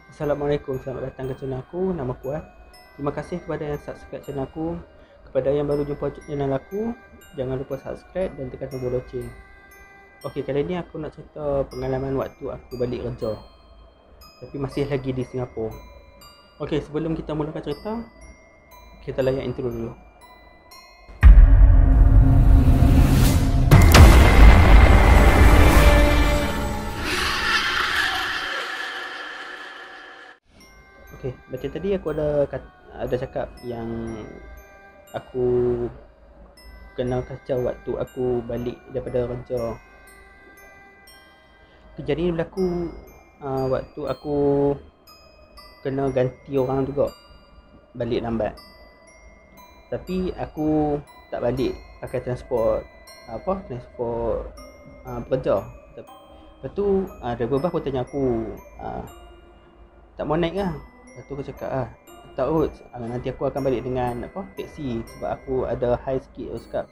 Assalamualaikum, selamat datang ke channel aku. Nama aku Fuad. Terima kasih kepada yang subscribe channel aku. Kepada yang baru jumpa channel aku, jangan lupa subscribe dan tekan tombol loceng. Okey, kali ni aku nak cerita pengalaman waktu aku balik kerja, tapi masih lagi di Singapura. Okey, sebelum kita mulakan cerita, kita layan intro dulu. Okey, macam tadi aku ada cakap yang aku kena kacau waktu aku balik daripada kerja. Kejadian ni berlaku waktu aku kena ganti orang juga balik lambat. Tapi aku tak balik pakai transport pekerja. Lepas tu driver bus pun tanya aku, tak mau naik lah. Lepas tu aku cakap tak kot, nanti aku akan balik dengan taksi sebab aku ada high sikit. Aku cakap.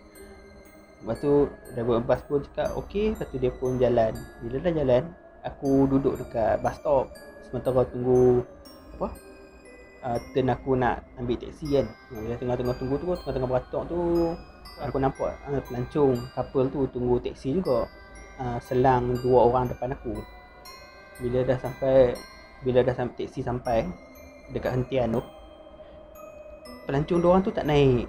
Lepas tu driver bus pun cakap okey. Lepas tu dia pun jalan. Bila dah jalan, aku duduk dekat bus stop sementara tunggu turn aku nak ambil taksi kan. Bila tengah-tengah tunggu tu, tengah-tengah beratok tu, aku nampak pelancong couple tu tunggu taksi juga, selang dua orang depan aku. Bila dah sampai taksi sampai dekat hentian tu, pelancong diorang tu tak naik.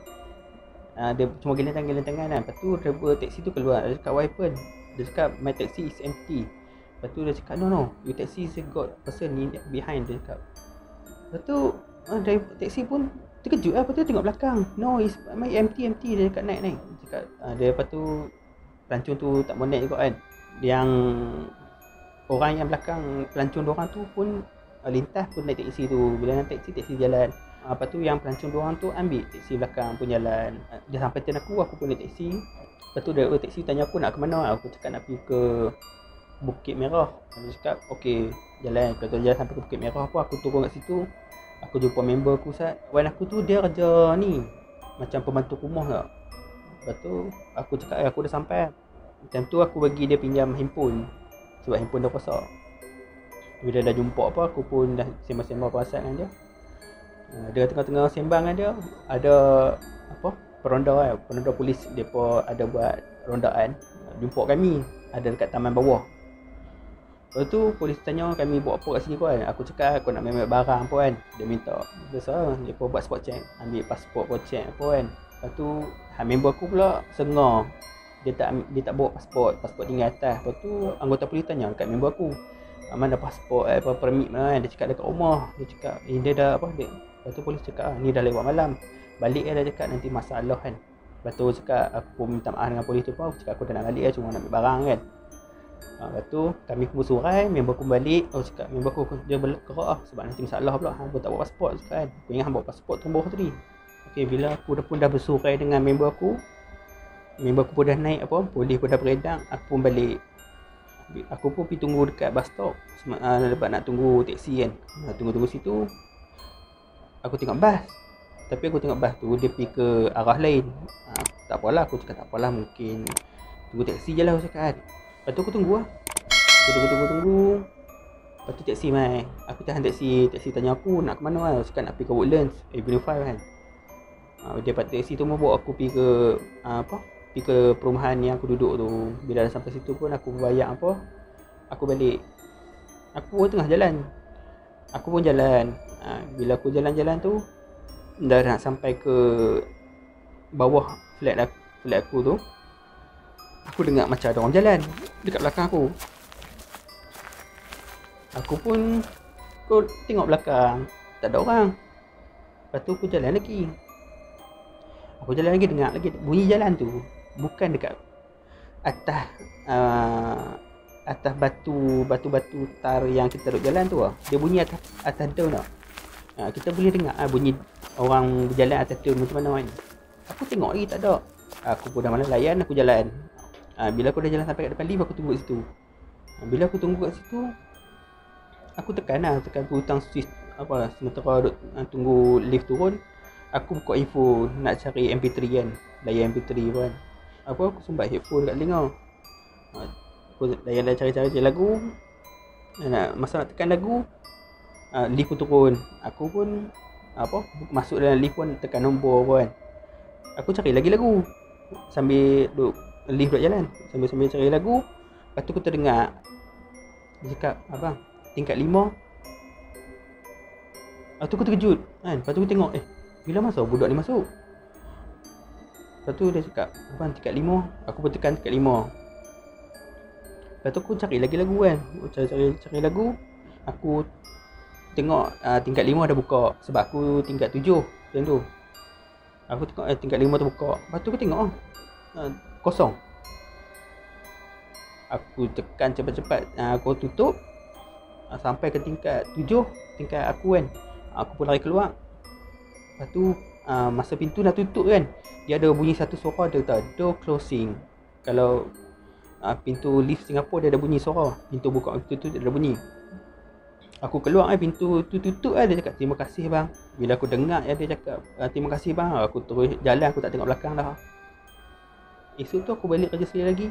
Dia cuma geleng tangan kan. Lepas tu driver taksi tu keluar. Dia cakap, "Why pun?" Dia cakap, "My taxi is empty." Lepas tu dia cakap, No, your taxi is got person behind." Dia cakap. Lepas tu driver taksi pun terkejut lah. Lepas tu tengok belakang, "No, is my empty." Dia cakap, naik. Dia cakap, dia lepas tu pelancong tu tak mau naik juga kan. Yang orang yang belakang pelancong diorang tu pun lintas pun naik taksi tu. Bila naik taksi jalan. Lepas tu yang pelancong diorang tu ambil taksi belakang pun jalan. Dia sampai turn aku pun naik taksi. Lepas tu driver taksi tanya aku nak ke mana. Aku cakap nak pergi ke Bukit Merah. Dia cakap okey, jalan. Lepas tu jalan sampai ke Bukit Merah aku turun kat situ. Aku jumpa member aku Ustaz. Wan aku tu dia kerja ni macam pembantu rumah tak. Lepas tu aku cakap aku dah sampai. Macam tu aku bagi dia pinjam handphone sebab handphone dah rosak. Bila dah jumpa aku pun dah sembang-sembang pasal dengan dia. Dia tengah-tengah sembang dengan dia, ada peronda polis depa ada buat rondaan, jumpa kami ada dekat taman bawah. Lepas tu polis tanya kami buat apa kat sini kan. Aku cakap aku nak ambil barang apa kan. Dia minta biasa depa buat spot check, ambil pasport pun check apa kan. Lepas tu member aku pula sengah, dia tak bawa pasport tinggal atas. Lepas tu anggota polis tanya dekat member aku, mana pasport permit mana kan. Dia cakap dekat rumah. Dia cakap dia dah lepas tu polis cakap ni dah lewat malam, balik dia cakap nanti masalah kan. Lepas tu cakap aku minta maaf dengan polis tu pun. Aku cakap aku dah nak balik cuma nak ambil barang kan. Lepas tu kami kumpul surai, member aku balik. Aku cakap member aku dia berkerak sebab nanti masalah pula. Hang pun tak bawa pasport kan. Aku ingat hang bawa pasport tu bawah tadi. Okey, bila aku pun dah bersurai dengan member aku pun dah naik polis pun dah beredar. Aku pun balik. Aku pun pergi tunggu dekat bus stop lepas nak tunggu taksi kan. Tunggu situ. Aku tengok bas. Tapi aku tengok bas tu dia pergi ke arah lain. Tak apalah, aku cakap tak apalah, mungkin tunggu taksi je lah aku cakap kan. Lepas tu aku tunggu lah. Aku tunggu. Lepas tu taksi mai. Aku tahan taksi tanya aku nak ke mana kan. Aku cakap nak pergi ke Woodlands Avenue 5 kan. Dia lepas taksi tu mau bawa aku pergi ke pergi ke perumahan yang aku duduk tu. Bila dah sampai situ pun aku bayar aku balik. Aku pun tengah jalan. Aku pun jalan. Bila aku jalan-jalan tu dah nak sampai ke bawah flat aku tu, aku dengar macam ada orang jalan dekat belakang aku. Aku pun tengok belakang, tak ada orang. Lepas tu aku jalan lagi. Dengar lagi bunyi jalan tu. Bukan dekat atas atas batu tar yang kita duduk jalan tu lah. Dia bunyi atas daun tau. Kita boleh dengar bunyi orang berjalan atas daun macam mana kan. Aku tengok lagi tak ada. Aku pun dah mana layan, aku jalan. Bila aku dah jalan sampai kat depan lift, aku tunggu kat situ. Bila aku tunggu kat situ, aku tekan butang switch sementara tunggu lift turun. Aku buka earphone nak cari MP3 kan. Layan MP3 kan. Aku sumbat headphone kat telinga. Aku layan cari lagu. Masa nak tekan lagu, Lift pun turun. Aku pun masuk dalam lift pun tekan nombor pun. Aku cari lagi lagu sambil duduk lift duduk jalan, sambil cari lagu. Lepas tu aku terdengar dia cakap, abang, tingkat 5. Lepas tu aku terkejut kan. Lepas tu aku tengok, bila masuk budak ni masuk. Lepas tu dia cakap, abang, tingkat 5. Aku pun tekan tingkat 5. Lepas tu aku cari lagi lagu kan. Cari lagu. Aku tengok tingkat 5 dah buka. Sebab aku tingkat 7 macam tu. Aku tengok tingkat 5 tu buka. Lepas tu aku tengok kosong. Aku tekan cepat-cepat, aku tutup sampai ke tingkat 7, tingkat aku kan. Aku pun lari keluar. Lepas tu masa pintu dah tutup kan, dia ada bunyi satu suara, dia kata door closing. Kalau pintu lift Singapura dia ada bunyi suara, pintu buka pintu tu dia ada bunyi. Aku keluar pintu tu tutup dia cakap terima kasih bang. Bila aku dengar dia cakap terima kasih bang, aku terus jalan, aku tak tengok belakang dah. Esok tu aku balik kerja sekali lagi.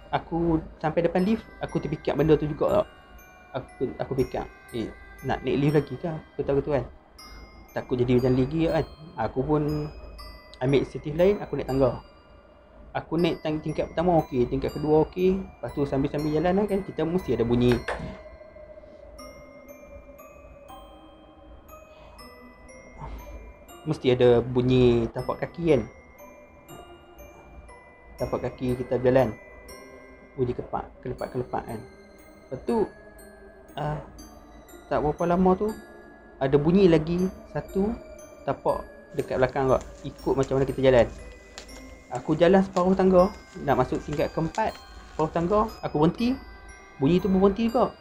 Aku sampai depan lift, aku terfikir benda tu juga tau. Aku fikir, nak naik lift lagi ke? Aku tahu tu kan. Takut jadi macam lagi kan. Aku pun ambil inisiatif lain, aku naik tangga. Aku naik tingkat pertama okey, tingkat kedua okey. Lepas tu sambil-sambil jalan lah kan, kita mesti ada bunyi tapak kaki kan. Tapak kaki kita berjalan, bunyi kelepak kan. Lepas tu tak berapa lama tu ada bunyi lagi satu tapak dekat belakang kau, ikut macam mana kita jalan. Aku jalan separuh tangga nak masuk tingkat keempat, separuh tangga aku berhenti, bunyi tu berhenti juga.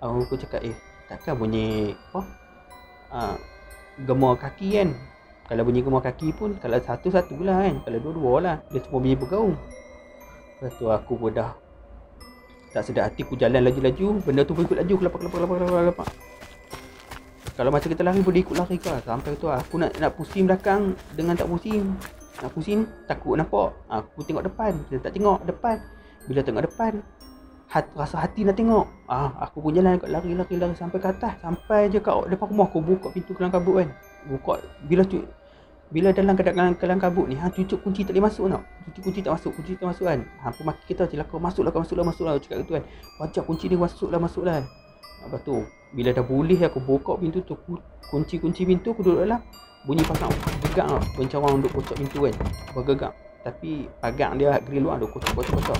Aku cakap takkan bunyi gemar kaki kan. Kalau bunyi gemar kaki pun kalau satu-satu lah kan, kalau dua-dua lah, dia semua bunyi bergaung. Lepas tu aku pun dah tak sedar hati, aku jalan laju-laju, benda tu pun ikut laju, kelapak. Kalau macam kita lari pun dia ikut lari ke. Sampai tu aku nak pusing belakang dengan tak pusing. Nak pusing takut nampak. Aku tengok depan, dia tak tengok depan. Bila tengok depan, rasa hati nak tengok. Aku pun jalan lari sampai ke atas, sampai je kat depan rumah. Aku buka pintu kelang kabut kan. Bila dalam kelang kabut ni, cucuk kunci tak boleh masuk tau. Kunci tak masuk kan. Hampa maki kita celaka, masuklah. Cakap gitu kan. Baca kunci ni masuklah. Lepas tu bila dah boleh aku buka pintu tu, kunci pintu, aku duduk dalam. Bunyi pagang gegak tau. Macam orang duduk kocok pintu kan, bergegak. Tapi pagang dia grill luar duduk kocok.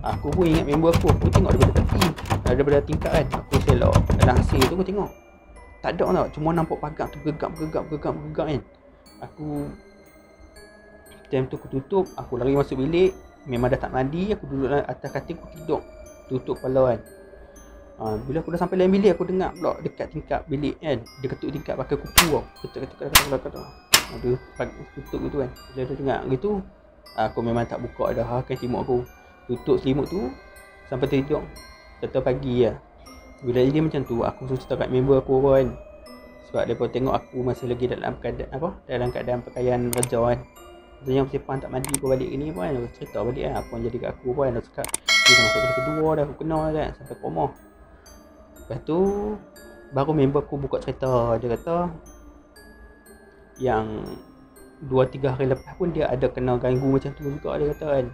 Aku pun ingat member aku tengok daripada tepi, daripada tingkat kan. Aku selok dalam hasil tu, aku tengok tak ada tau, cuma nampak pagang tu gegap kan. Aku time tu aku tutup, aku lari masuk bilik. Memang dah tak mandi, aku duduk atas katil, aku tidur tutup kepala kan. Bila aku dah sampai dalam bilik, aku dengar pula dekat tingkap bilik kan, dia ketuk tingkap pakai kuku tau. Ketuk. Aduh, tutup gitu kan. Bila dia dengar gitu, aku memang tak buka dah kan selimut aku. Tutup selimut tu sampai tidur. Tetap pagi lah. Bila jadi macam tu, aku suruh cerita kat member aku kan. Sebab mereka tengok aku masih lagi dalam keadaan pakaian kerja kan. Maksudnya aku sepang tak mandi aku balik ni pun kan. Aku cerita balik kan apa yang jadi kat aku pun kan. Aku cakap dia masuk kali kedua dah aku kenal kan, sampai koma. Lepas tu baru member aku buka cerita. Dia kata yang 2-3 hari lepas pun dia ada kena ganggu macam tu juga. Dia kata kan,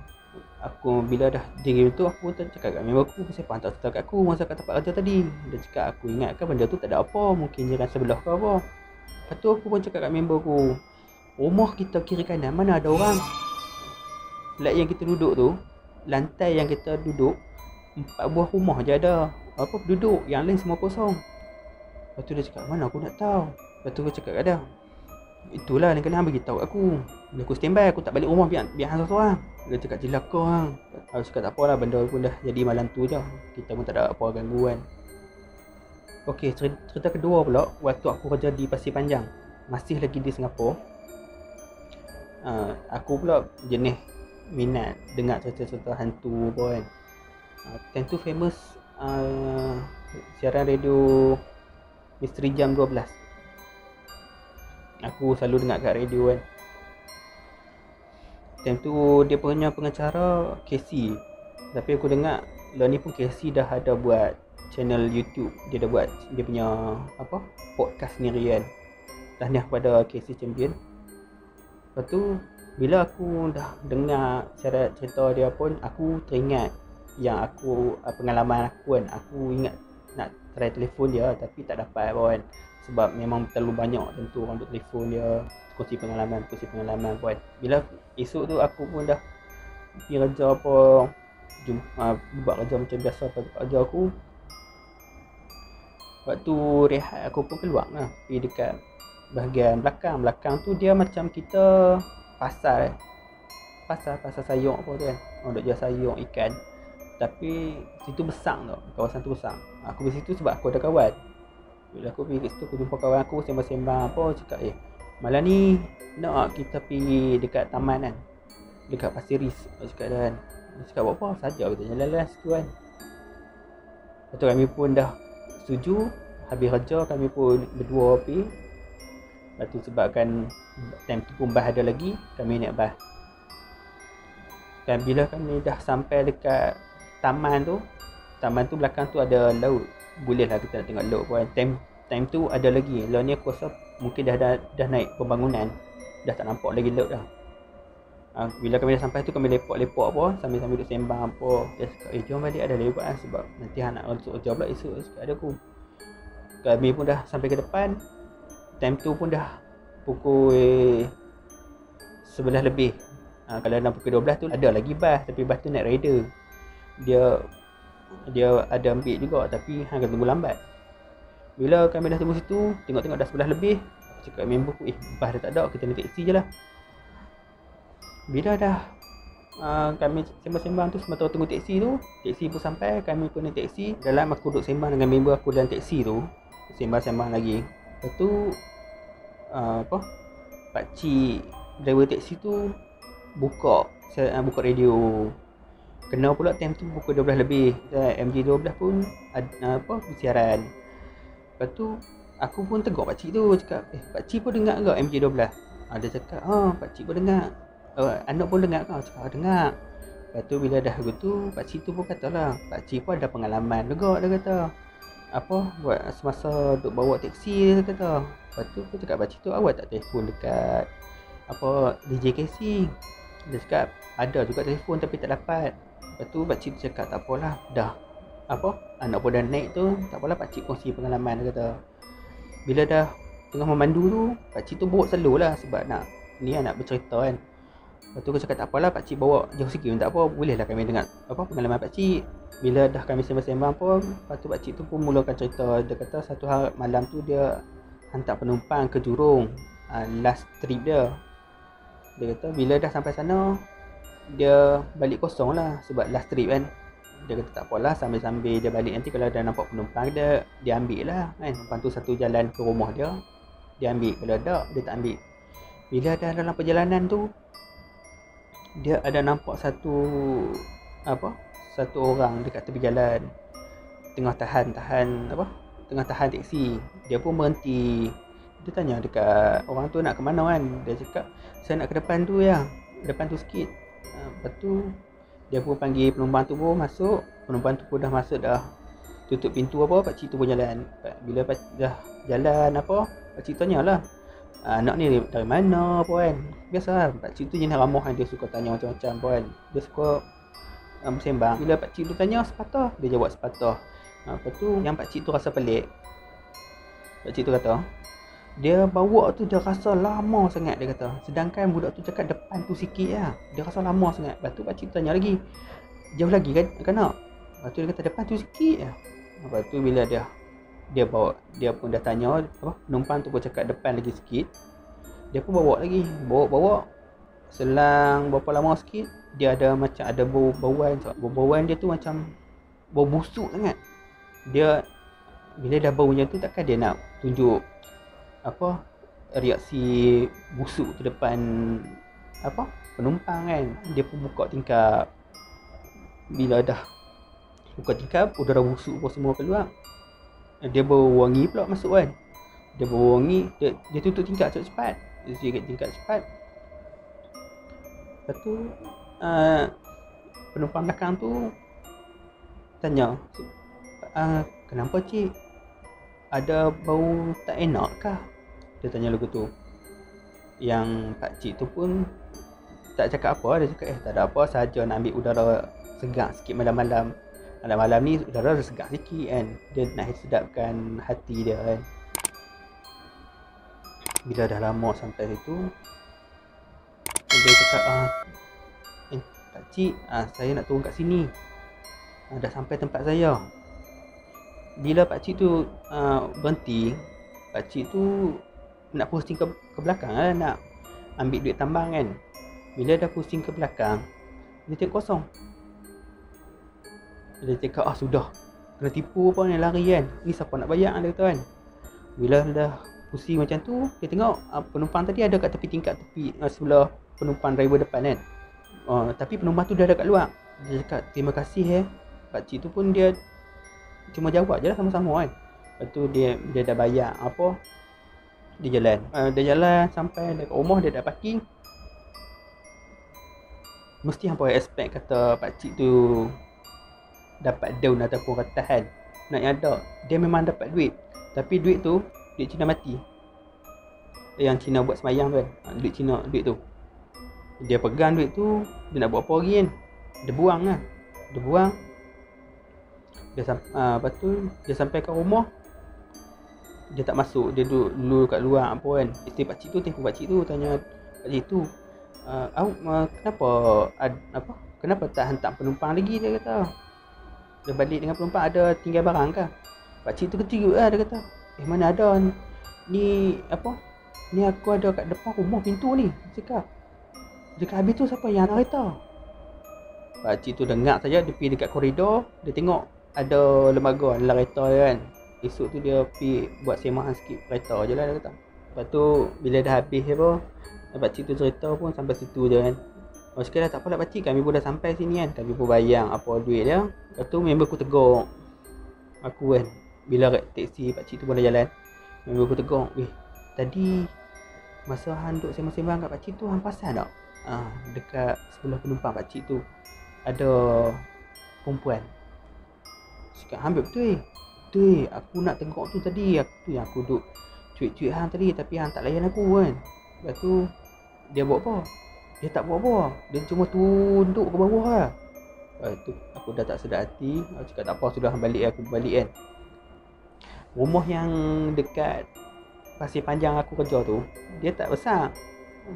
aku bila dah diri tu, aku tak cakap kat member aku, saya tak cerita kat aku masa kat tempat kerja tadi. Dia cakap aku ingatkan benda tu tak ada apa, mungkin jiran sebelah ke apa. Lepas tu aku pun cakap kat member aku, rumah kita kiri kanan mana ada orang. Flat yang kita duduk tu, lantai yang kita duduk 4 buah rumah je ada penduduk, yang lain semua kosong. Lepas tu dia cakap mana aku nak tahu. Lepas tu aku cakap kat dia, itulah lain kali hang beritahu aku. Bila aku standby, aku tak balik rumah biar hang seorang. Dia cakap celaka hang. Aku cakap tak apalah, benda pun dah jadi malam tu je. Kita pun tak ada apa gangguan. Okey, cerita kedua pula, waktu aku kerja di Pasir Panjang, masih lagi di Singapura. Aku pula jenis minat dengar cerita-cerita hantu pun. Tentu famous siaran radio Misteri Jam 12. Aku selalu dengar kat radio kan. Time tu dia punya pengacara Casey. Tapi aku dengar lah ni pun Casey dah ada buat channel YouTube. Dia dah buat dia punya podcast sendirian. Tahniah kepada KC Champion. Lepas tu bila aku dah dengar cerita dia pun, aku teringat yang pengalaman aku kan. Aku ingat nak try telefon dia tapi tak dapat pun, sebab memang terlalu banyak tentu orang duk telefon dia, kongsi pengalaman pun. Bila esok tu aku pun dah pergi kerja buat kerja macam biasa kerja aku. Waktu rehat aku pun keluar lah, pergi dekat bahagian belakang tu dia macam kita pasar sayur apa tu kan, orang duk jual sayur ikan, tapi situ besar tau, kawasan tu besar. Aku pergi situ sebab aku ada kawan. Bila aku pergi kat situ, aku jumpa kawan aku sembang-sembang cakap malam ni nak kita pergi dekat taman kan, dekat Pasir Ris. Aku cakap dia kan, cakap buat apa saja, kita jalan-jalan situ kan. Lepas tu kami pun dah setuju. Habis kerja kami pun berdua pergi. Lepas tu sebabkan time tu pun bas ada lagi, kami naik bas. Dan bila kami dah sampai dekat taman tu belakang tu ada laut. Boleh lah kita nak tengok laut pun. Time tu ada lagi. Laut ni aku rasa mungkin dah naik pembangunan, dah tak nampak lagi laut dah. Bila kami dah sampai tu, kami lepak-lepak apa, sambil-sambil duduk sembang apa. Dia cakap, jom balik ada lewat lah, sebab nanti nak masuk kerja pula esok. Cakap ada aku. Kami pun dah sampai ke depan. Time tu pun dah pukul 11 lebih. Kalau dalam pukul 12 tu ada lagi bas, tapi bas tu naik rider. Dia ada ambil juga, tapi hang kena tunggu lambat. Bila kami dah tunggu situ, tengok-tengok dah 11 lebih, aku cakap member aku, bas dah tak ada, kita naik teksi je lah. Bila dah kami sembang-sembang tu, sementara tunggu teksi tu, teksi pun sampai, kami pun naik teksi. Dalam aku duduk sembang dengan member aku dalam teksi tu, sembang-sembang lagi. Lepas tu pakcik driver teksi tu buka radio. Kena pula time tu pukul 12 lebih. MJ12 pun bersiaran. Lepas tu aku pun tegur pakcik tu, cakap, pakcik pun dengar ke MJ12? Dia cakap, pakcik pun dengar. Anak pun dengar ke? Cakap, dengar. Lepas tu bila dah gitu, pakcik tu pun katalah, pakcik pun ada pengalaman juga, dia kata. Buat semasa duk bawa teksi, dia kata. Lepas tu aku cakap, pakcik tu awak tak telefon dekat DJ Casey? Dia cakap ada juga telefon tapi tak dapat. Lepas tu pakcik tu cakap, tak apalah, dah anak pun dah naik tu, tak apalah, pakcik kongsi pengalaman, dia kata. Bila dah tengah memandu tu, pakcik tu bawa slow lah, sebab nak bercerita kan. Lepas tu aku cakap, tak apalah, pakcik bawa jauh sikit pun tak apa, boleh lah kami dengar pengalaman pakcik. Bila dah kami sembang-sembang pun, lepas tu pakcik tu pun mulakan cerita. Dia kata satu hari malam tu dia hantar penumpang ke Jurong, last trip dia. Dia kata bila dah sampai sana, dia balik kosong lah, sebab last trip kan. Dia kata tak apalah, sambil-sambil dia balik nanti kalau dah nampak penumpang, dia ambil lah kan. Lepas tu satu jalan ke rumah dia ambil, kalau tak, dia tak ambil. Bila dah dalam perjalanan tu, dia ada nampak satu orang dekat tepi jalan, tengah tahan teksi. Dia pun berhenti. Dia tanya dekat orang tu nak ke mana kan. Dia cakap, saya nak ke depan tu ya, depan tu sikit. Lepas tu dia pun panggil penumpang tu pun masuk. Penumpang tu pun dah masuk, dah tutup pintu pakcik tu pun jalan. Bila dah jalan pakcik tanyalah, anak ni dari mana kan. Biasalah pakcik tu jenis ramah kan, dia suka tanya macam-macam kan. Dia suka bersembang. Bila pakcik tu tanya sepatah, dia jawab sepatah. Lepas tu yang pakcik tu rasa pelik. Pakcik tu kata, dia bawa tu dia rasa lama sangat, dia kata. Sedangkan budak tu cakap depan tu sikit lah, dia rasa lama sangat. Lepas tu pakcik tu tanya lagi, jauh lagi kan nak? Lepas tu dia kata depan tu sikit lah. Lepas tu bila dia bawa, dia pun dah tanya penumpang tu pun cakap depan lagi sikit. Dia pun bawa lagi, bawa selang berapa lama sikit, dia ada macam ada bau-bauan dia tu macam bau busuk sangat. Dia bila dah baunya tu, takkan dia nak tunjuk reaksi busuk tu depan penumpang kan. Dia pun buka tingkap. Bila dah buka tingkap, udara busuk pun semua keluar. Dia bau wangi pula masuk kan. Dia bau wangi, dia tutup tingkap cepat-cepat. Dia tutup tingkap cepat. Lepas tu penumpang belakang tu tanya, kenapa cik? Ada bau tak enak kah? Dia tanya lagu tu. Yang pakcik tu pun tak cakap apa. Dia cakap tak ada apa, sahaja nak ambil udara segar sikit malam-malam. Malam-malam ni udara segar sikit kan. Dia nak sedapkan hati dia kan. Bila dah lama sampai situ, dia cakap pakcik, saya nak turun kat sini. Dah sampai tempat saya. Bila pakcik tu berhenti, pakcik tu nak pusing ke belakang lah, nak ambil duit tambang kan. Bila dah pusing ke belakang, dia tengok kosong. Dia cakap sudah, kena tipu apa ni, lari kan. Ni siapa nak bayar, dia kata kan. Bila dah pusing macam tu, dia tengok penumpang tadi ada kat tepi sebelah penumpang driver depan kan. Tapi penumpang tu dah ada kat luar. Dia cakap terima kasih pakcik tu pun dia cuma jawab je lah sama-sama kan. Lepas tu dia dah bayar apa, dia jalan. Dia jalan sampai dekat rumah, dia dah parking. Mesti hampa expect kata pakcik tu dapat daun ataupun retahan. Nak yang ada, dia memang dapat duit. Tapi duit tu duit Cina mati. Yang Cina buat semayang tu kan. Duit Cina, duit tu. Dia pegang duit tu, dia nak buat apa lagi kan. Dia buang lah. Dia buang. Lepas tu dia sampai ke rumah, dia tak masuk. Dia duduk dulu kat luar apa kan. Isteri pakcik tu telefon pakcik tu, tanya pakcik tu, kenapa tak hantar penumpang lagi, dia kata. Dia balik dengan penumpang, ada tinggal barang kah? Pakcik tu ketiga lah, dia kata, mana ada ni ni aku ada kat depan rumah pintu ni. Dia cakap habis tu siapa yang hantar kereta? Pakcik tu dengar saja, dia pergi dekat koridor, dia tengok ada lembaga dalam kereta kan. Esok tu dia pergi buat semahan sikit kereta je lah, dia kata. Lepas tu bila dah habis pakcik tu cerita pun sampai situ je kan. Cakap dah tak apalah pakcik, kami pun dah sampai sini kan. Kami pun bayang apa duit dia. Lepas tu member aku tegur aku kan. Bila teksi pakcik tu pun dah jalan, member aku tegur, tadi masa hang duk sembang-sembang kat pakcik tu, hang pasal tak? Dekat sebelah penumpang pakcik tu ada perempuan. Cakap hang betul betul, aku nak tengok tu tadi. Aku duk cuit-cuit hang tadi, tapi hang tak layan aku kan. Lepas tu dia buat apa? Dia tak buat apa, dia cuma tunduk ke bawah lah. Lepas tu aku dah tak sedar hati. Aku cakap tak apa, sudah balik. Aku balik kan. Rumah yang dekat Pasir Panjang aku kerja tu, dia tak besar.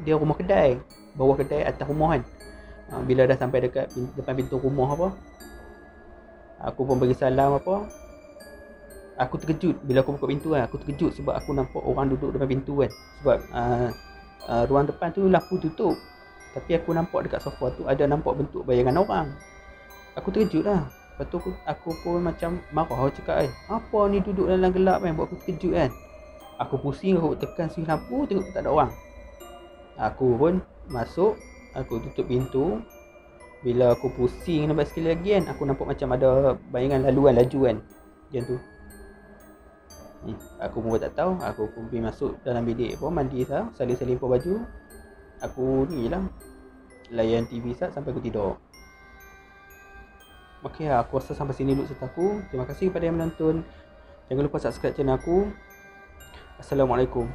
Dia rumah kedai, bawah kedai, atas rumah kan. Bila dah sampai dekat depan pintu rumah aku pun bagi salam aku terkejut. Bila aku buka pintu kan, aku terkejut sebab aku nampak orang duduk depan pintu kan. Sebab ruang depan tu lampu tutup, tapi aku nampak dekat sofa tu ada nampak bentuk bayangan orang. Aku terkejut lah. Lepas tu aku pun macam marah. Aku cakap apa ni duduk dalam gelap kan, buat aku terkejut kan. Aku pusing, aku tekan switch lampu, tengok tak ada orang. Aku pun masuk, aku tutup pintu. Bila aku pusing nampak sekali lagi kan, aku nampak macam ada bayangan laluan laju kan, macam tu. Aku pun tak tahu. Aku pun pergi masuk dalam bilik mandi sah, salin-salin baju. Aku ni lah layan TV sampai aku tidur. Okey, aku rasa sampai sini dulu cerita aku. Terima kasih kepada yang menonton. Jangan lupa subscribe channel aku. Assalamualaikum.